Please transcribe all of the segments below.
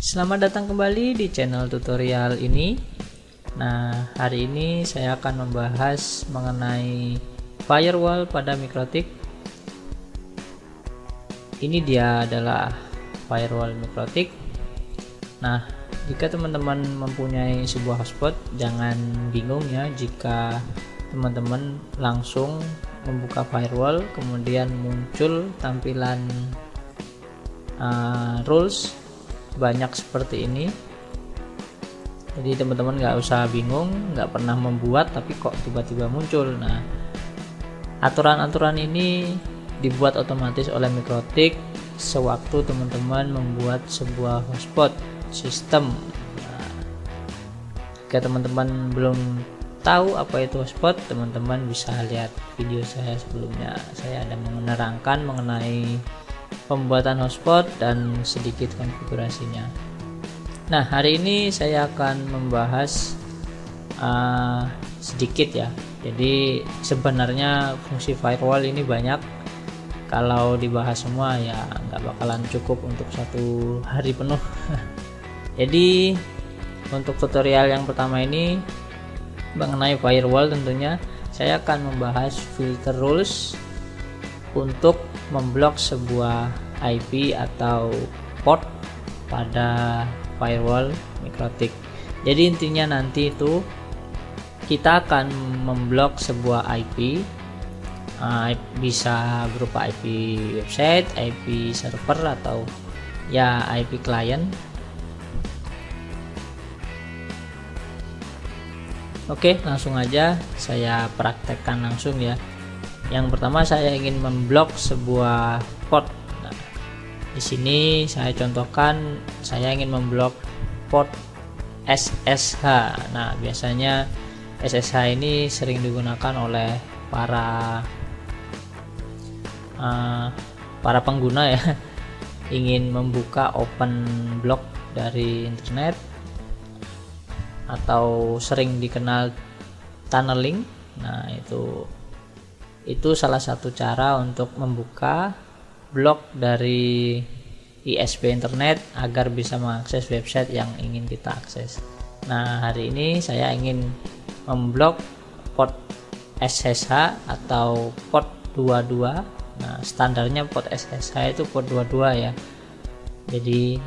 Selamat datang kembali di channel tutorial ini. Nah, hari ini saya akan membahas mengenai firewall pada Mikrotik. Ini dia adalah firewall Mikrotik. Nah, jika teman-teman mempunyai sebuah hotspot, jangan bingung ya jika teman-teman langsung membuka firewall kemudian muncul tampilan rules banyak seperti ini. Jadi teman-teman nggak usah bingung, nggak pernah membuat tapi kok tiba-tiba muncul. Nah, aturan-aturan ini dibuat otomatis oleh Mikrotik sewaktu teman-teman membuat sebuah hotspot sistem. Nah, jika teman-teman belum tahu apa itu hotspot, teman-teman bisa lihat video saya sebelumnya. Saya ada menerangkan mengenai pembuatan hotspot dan sedikit konfigurasinya. Nah, hari ini saya akan membahas sedikit ya. Jadi sebenarnya fungsi firewall ini banyak. Kalau dibahas semua ya nggak bakalan cukup untuk satu hari penuh. Jadi untuk tutorial yang pertama ini mengenai firewall, tentunya saya akan membahas filter rules untuk memblok sebuah IP atau port pada firewall Mikrotik. Jadi intinya nanti itu kita akan memblok sebuah IP, bisa berupa IP website, IP server, atau ya IP client. Oke, langsung aja saya praktekkan langsung ya. Yang pertama, saya ingin memblok sebuah port. Nah, di sini saya contohkan saya ingin memblok port SSH. Nah, biasanya SSH ini sering digunakan oleh para pengguna ya, ingin membuka open block dari internet atau sering dikenal tunneling. Nah, itu salah satu cara untuk membuka blok dari ISP internet agar bisa mengakses website yang ingin kita akses. Nah, hari ini saya ingin memblok port SSH atau port 22. Nah, standarnya port SSH itu port 22 ya. Jadi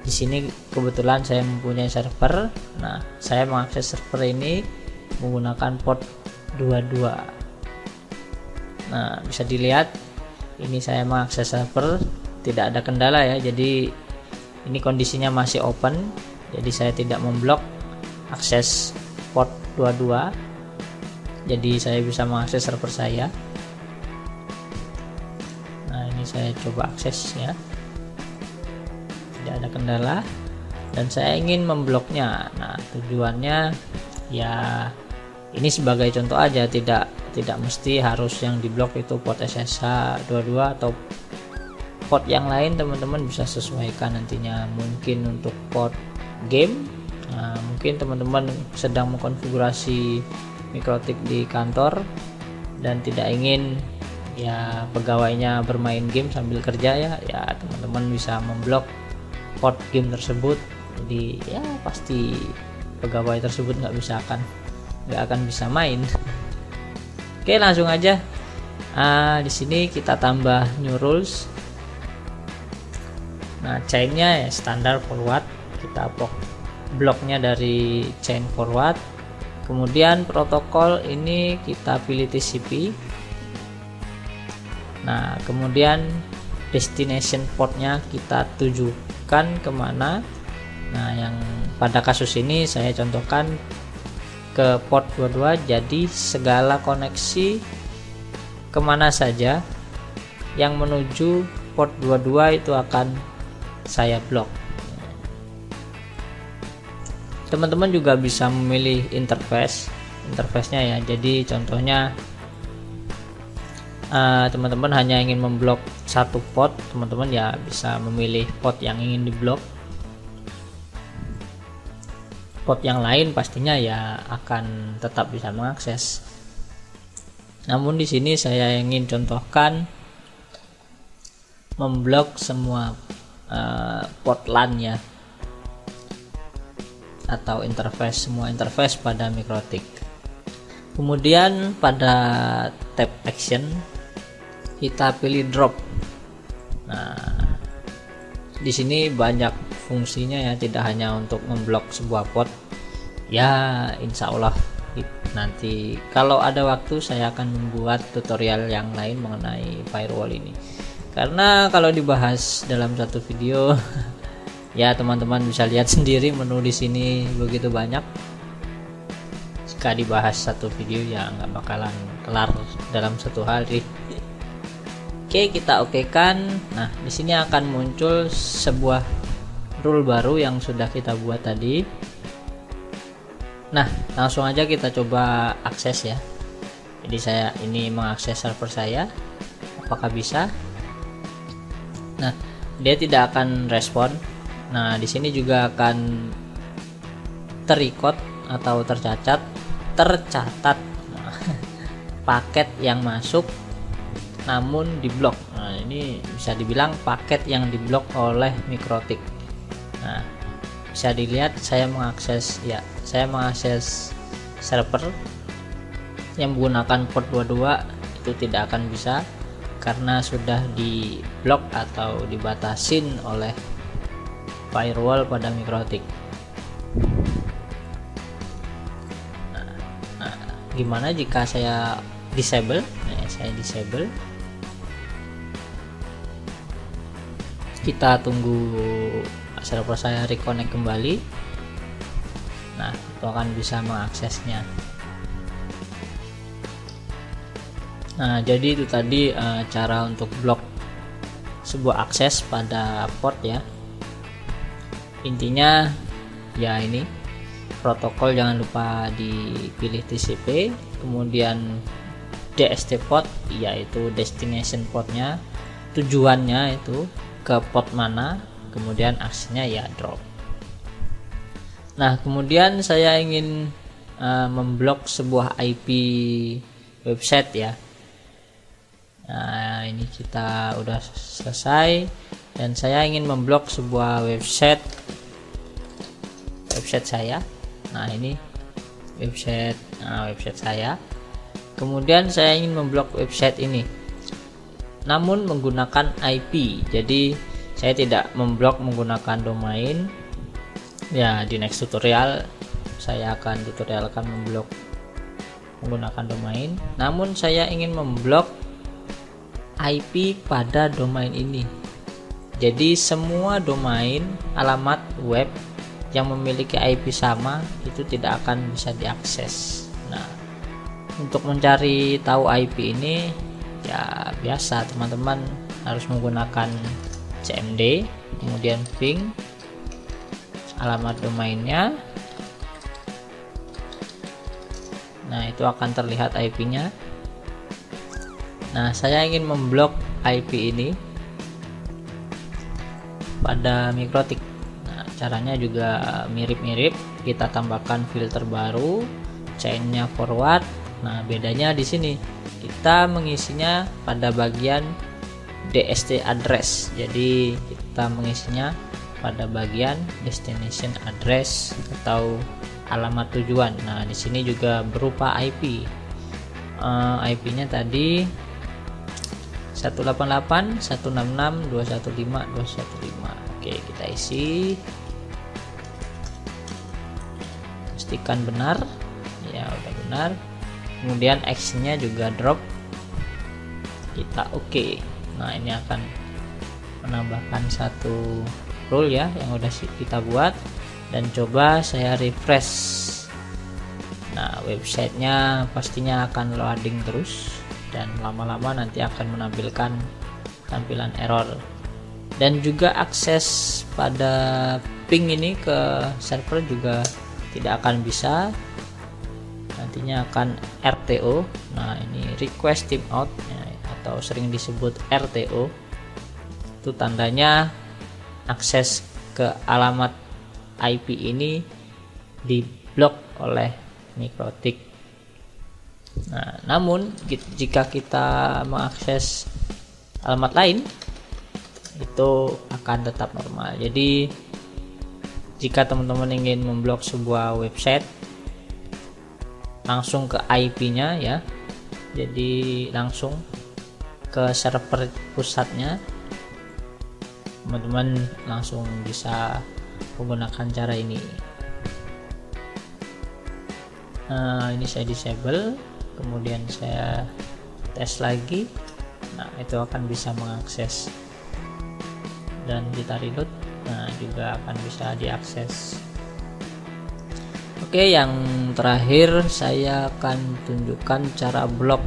di sini kebetulan saya mempunyai server. Nah, saya mengakses server ini menggunakan port 22. Nah, bisa dilihat ini saya mengakses server tidak ada kendala ya. Jadi ini kondisinya masih open. Jadi saya tidak memblok akses port 22. Jadi saya bisa mengakses server saya. Nah, ini saya coba akses ya. Tidak ada kendala dan saya ingin membloknya. Nah, tujuannya ya ini sebagai contoh aja, tidak mesti harus yang diblok itu port SSH 22 atau port yang lain. Teman-teman bisa sesuaikan nantinya. Mungkin untuk port game, nah, mungkin teman-teman sedang mengkonfigurasi Mikrotik di kantor dan tidak ingin ya pegawainya bermain game sambil kerja ya teman-teman bisa memblok port game tersebut. Jadi ya pasti pegawai tersebut nggak akan bisa main. Oke, langsung aja. Di sini kita tambah new rules. Nah, chainnya ya standar forward, kita bloknya dari chain forward. Kemudian protokol ini kita pilih TCP. Nah, kemudian destination portnya kita tujukan kemana. Nah, yang pada kasus ini saya contohkan ke port 22, jadi segala koneksi kemana saja yang menuju port 22 itu akan saya blok. Teman-teman juga bisa memilih interface-nya ya. Jadi contohnya teman-teman hanya ingin memblok satu port, teman-teman ya bisa memilih port yang ingin diblok. Port yang lain pastinya ya akan tetap bisa mengakses. Namun di sini saya ingin contohkan memblok semua port LAN ya. atau interface, semua interface pada MikroTik. Kemudian pada tab action kita pilih drop. Nah, di sini banyak fungsinya ya, tidak hanya untuk memblok sebuah port. Ya, insya Allah nanti kalau ada waktu saya akan membuat tutorial yang lain mengenai firewall ini. Karena kalau dibahas dalam satu video ya teman-teman bisa lihat sendiri, menu di sini begitu banyak. Jika dibahas satu video ya nggak bakalan kelar dalam satu hari. Oke, kita okekan. Nah, di sini akan muncul sebuah rule baru yang sudah kita buat tadi. Nah, langsung aja kita coba akses ya. Jadi saya ini mengakses server saya. Apakah bisa? Nah, dia tidak akan respon. Nah, di sini juga akan terrecord atau tercatat paket yang masuk namun diblok. Nah, ini bisa dibilang paket yang diblok oleh MikroTik. Nah, bisa dilihat saya mengakses server yang menggunakan port 22 itu tidak akan bisa karena sudah diblok atau dibatasin oleh firewall pada MikroTik. Nah, gimana jika saya disable? Nah, saya disable. Kita tunggu server saya reconnect kembali. Nah, itu akan bisa mengaksesnya. Nah, jadi itu tadi cara untuk blok sebuah akses pada port ya. Intinya ya ini protokol, jangan lupa dipilih TCP, kemudian DST port yaitu destination portnya, tujuannya itu ke port mana, kemudian aksinya ya drop. Nah, kemudian saya ingin memblok sebuah IP website ya. Nah, ini kita udah selesai dan saya ingin memblok sebuah website saya. Nah, ini website saya. Kemudian saya ingin memblok website ini namun menggunakan IP. Jadi saya tidak memblok menggunakan domain. Ya, di next tutorial saya akan tutorialkan memblok menggunakan domain. Namun saya ingin memblok IP pada domain ini. Jadi semua domain alamat web yang memiliki IP sama itu tidak akan bisa diakses. Nah, untuk mencari tahu IP ini ya biasa teman-teman harus menggunakan CMD, kemudian ping alamat domainnya. Nah, itu akan terlihat IP-nya. Nah, saya ingin memblok IP ini pada MikroTik. Nah, caranya juga mirip-mirip, kita tambahkan filter baru, chainnya forward. Nah, bedanya di sini kita mengisinya pada bagian DST address. Jadi kita mengisinya pada bagian destination address atau alamat tujuan. Nah, di sini juga berupa IP. IP-nya tadi 188.166.215.215. Oke, kita isi. Pastikan benar. Ya, udah benar. Kemudian actionnya juga drop, kita oke. Nah, ini akan menambahkan satu rule ya yang udah kita buat, dan coba saya refresh. Nah, websitenya pastinya akan loading terus dan lama-lama nanti akan menampilkan tampilan error. Dan juga akses pada ping ini ke server juga tidak akan bisa, nantinya akan RTO. Nah, ini request timeout ya, atau sering disebut RTO. Itu tandanya akses ke alamat IP ini diblok oleh MikroTik. Nah, namun jika kita mengakses alamat lain itu akan tetap normal. Jadi jika teman-teman ingin memblok sebuah website langsung ke IP-nya ya, jadi langsung ke server pusatnya, teman-teman langsung bisa menggunakan cara ini. Nah, ini saya disable, kemudian saya tes lagi. Nah, itu akan bisa mengakses, dan kita reload, nah juga akan bisa diakses. Oke, yang terakhir saya akan tunjukkan cara blok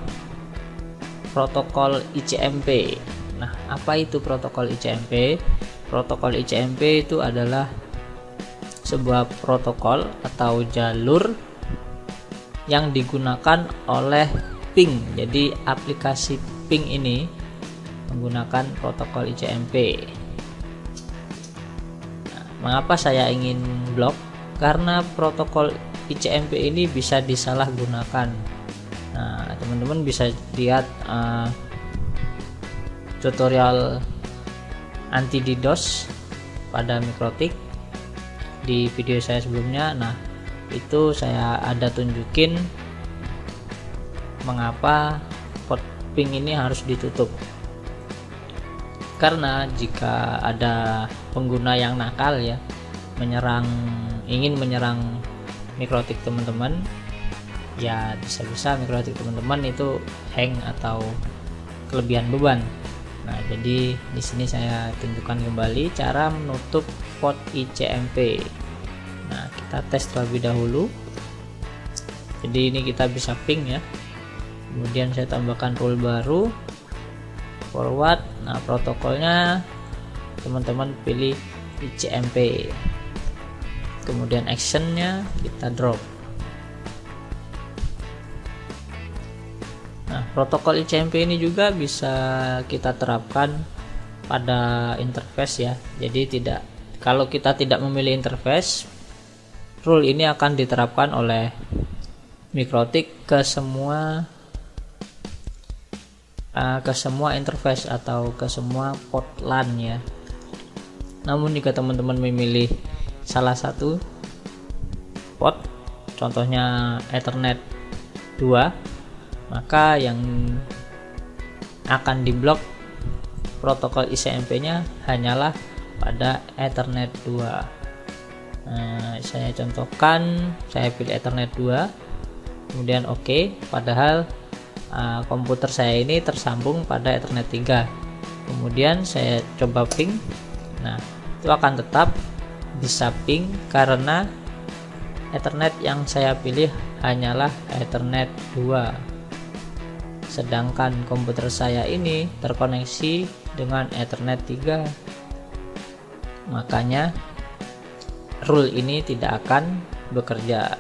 protokol ICMP. Nah, apa itu protokol ICMP? Protokol ICMP itu adalah sebuah protokol atau jalur yang digunakan oleh ping. Jadi aplikasi ping ini menggunakan protokol ICMP. Nah, mengapa saya ingin blok? Karena protokol ICMP ini bisa disalahgunakan. Nah, teman-teman bisa lihat tutorial anti DDoS pada Mikrotik di video saya sebelumnya. Nah, itu saya ada tunjukin mengapa port ping ini harus ditutup. Karena jika ada pengguna yang nakal ya, ingin menyerang Mikrotik teman-teman, ya bisa-bisa Mikrotik teman-teman itu hang atau kelebihan beban. Nah, jadi di sini saya tunjukkan kembali cara menutup port ICMP. Nah, kita tes terlebih dahulu. Jadi ini kita bisa ping ya. Kemudian saya tambahkan rule baru, forward. Nah, protokolnya teman-teman pilih ICMP. Kemudian actionnya kita drop. Nah, protokol ICMP ini juga bisa kita terapkan pada interface ya. Jadi kalau kita tidak memilih interface, rule ini akan diterapkan oleh Mikrotik ke semua interface atau ke semua port LAN ya. Namun jika teman-teman memilih salah satu port, contohnya Ethernet 2, maka yang akan diblok protokol ICMP-nya hanyalah pada Ethernet 2. Nah, saya contohkan, saya pilih Ethernet 2, kemudian OK, padahal komputer saya ini tersambung pada Ethernet 3. Kemudian saya coba ping. Nah, itu akan tetap bisa ping karena Ethernet yang saya pilih hanyalah Ethernet 2. Sedangkan komputer saya ini terkoneksi dengan Ethernet 3. Makanya rule ini tidak akan bekerja.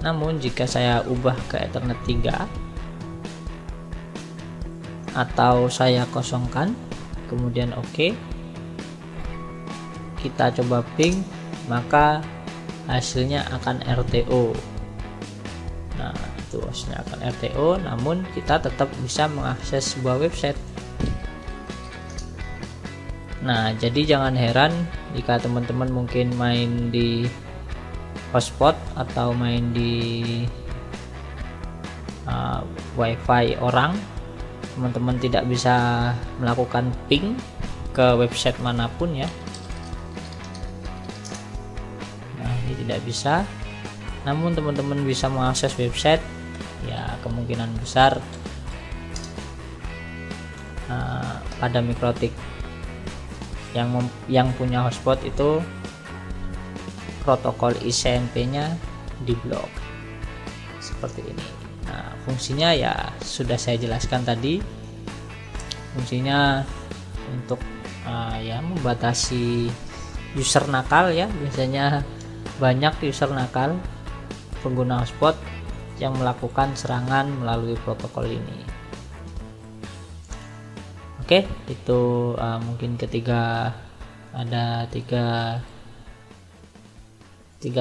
Namun jika saya ubah ke Ethernet 3 atau saya kosongkan, kemudian OK, kita coba ping, maka hasilnya akan RTO. Nah, itu hasilnya akan RTO, namun kita tetap bisa mengakses sebuah website. Nah, jadi jangan heran jika teman-teman mungkin main di hotspot atau main di wifi orang, teman-teman tidak bisa melakukan ping ke website manapun ya. Nah, ini tidak bisa, namun teman-teman bisa mengakses website ya, kemungkinan besar pada Mikrotik yang punya hotspot itu protokol ICMP-nya diblok seperti ini. Nah, fungsinya ya sudah saya jelaskan tadi. Fungsinya untuk ya membatasi user nakal ya. Biasanya banyak user nakal pengguna hotspot yang melakukan serangan melalui protokol ini. Oke, itu mungkin ada tiga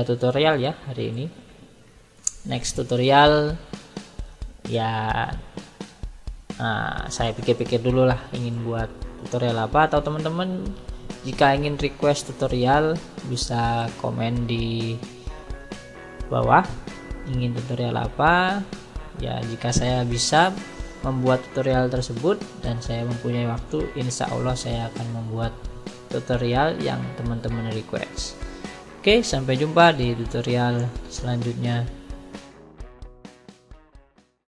tutorial ya hari ini. Next tutorial ya saya pikir-pikir dulu lah ingin buat tutorial apa, atau teman-teman Jika ingin request tutorial bisa komen di bawah, ingin tutorial apa ya. Jika saya bisa membuat tutorial tersebut dan saya mempunyai waktu, insya Allah saya akan membuat tutorial yang teman-teman request. Oke, sampai jumpa di tutorial selanjutnya.